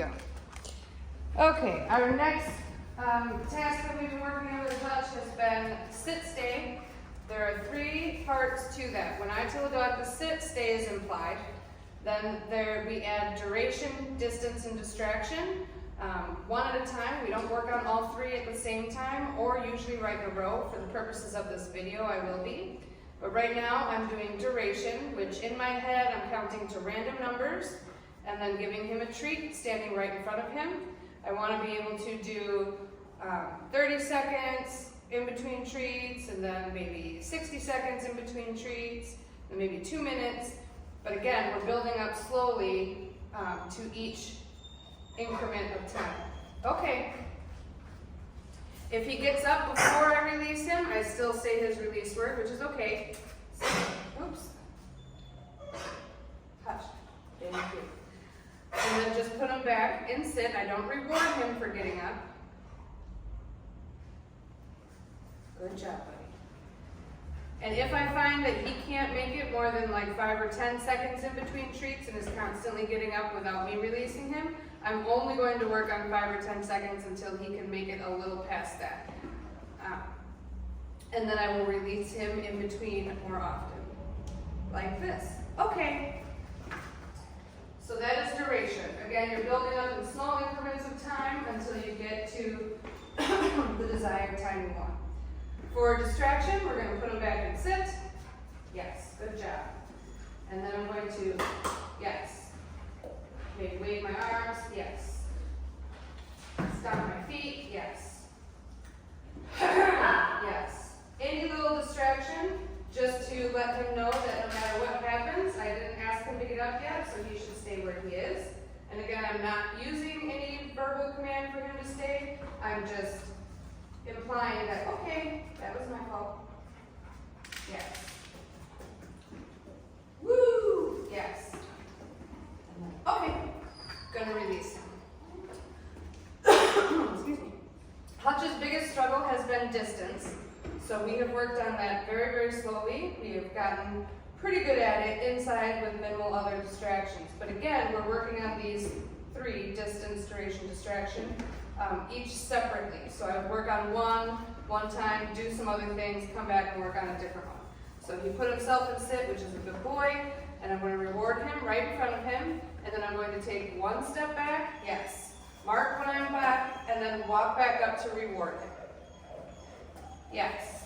go. Okay, our next task that we've been working on with Hutch has been sit-stay. There are 3 parts to that. When I tell a dog to sit, stay is implied. Then we add duration, distance, and distraction. One at a time. We don't work on all 3 at the same time, or usually right in a row. For the purposes of this video, I will be. But right now, I'm doing duration, which in my head, I'm counting to random numbers, and then giving him a treat, standing right in front of him. I want to be able to do 30 seconds in between treats, and then maybe 60 seconds in between treats, and maybe 2 minutes. But again, we're building up slowly to each increment of time. Okay. If he gets up before I release him, I still say his release word, which is okay. So, oops. Hutch. Thank you. And then just put him back and sit. I don't reward him for getting up. Good job, buddy. And if I find that he can't make it more than like 5 or 10 seconds in between treats and is constantly getting up without me releasing him, I'm only going to work on 5 or 10 seconds until he can make it a little past that. And then I will release him in between more often. Like this. Okay. So that is duration. Again, you're building up in small increments of time until you get to the desired time you want. For distraction, we're going to put him back and sit. Yes, good job. And then I'm going to, yes. Maybe wave my arms, yes. Stomp my feet, yes. Yes. Any little distraction, just to let him know that no matter what happens, I didn't ask him to get up yet, so he should stay where he is. And again, I'm not using any verbal command for him to stay. I'm just implying that, okay, that was my fault. Yes. Woo! Yes. Okay. Gonna release him. Excuse me. Hutch's biggest struggle has been distance. So we have worked on that very, very slowly. We have gotten pretty good at it inside with minimal other distractions. But again, we're working on these 3, distance, duration, distraction, each separately. So I would work on one time, do some other things, come back and work on a different one. So he put himself in sit, which is a good boy, and I'm going to reward him right in front of him, and then I'm going to take 1 step back, yes. Mark when I'm back, and then walk back up to reward him. Yes.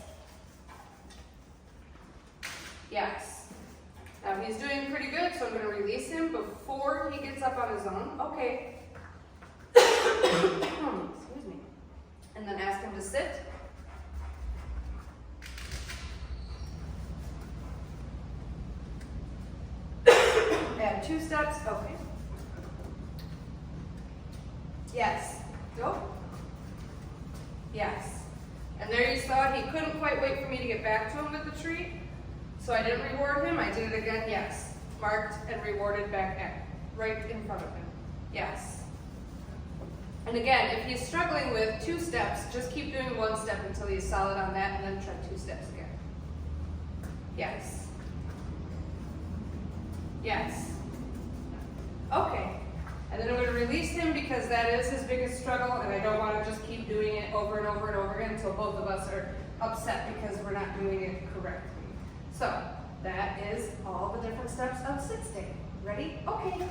Yes. Now he's doing pretty good, so I'm going to release him before he gets up on his own. Okay. Excuse me. And then ask him to sit. Add 2 steps. Okay. Yes. Go. Yes. And there you saw he couldn't quite wait for me to get back to him with the treat. So I didn't reward him. I did it again. Yes. Marked and rewarded back at, right in front of him. Yes. And again, if he's struggling with 2 steps, just keep doing 1 step until he's solid on that, and then try 2 steps again. Yes. Yes. Okay. And then I'm going to release him because that is his biggest struggle, and I don't want to just keep doing it over and over and over again until both of us are upset because we're not doing it correctly. So that is all the different steps of sit-stay. Ready? Okay.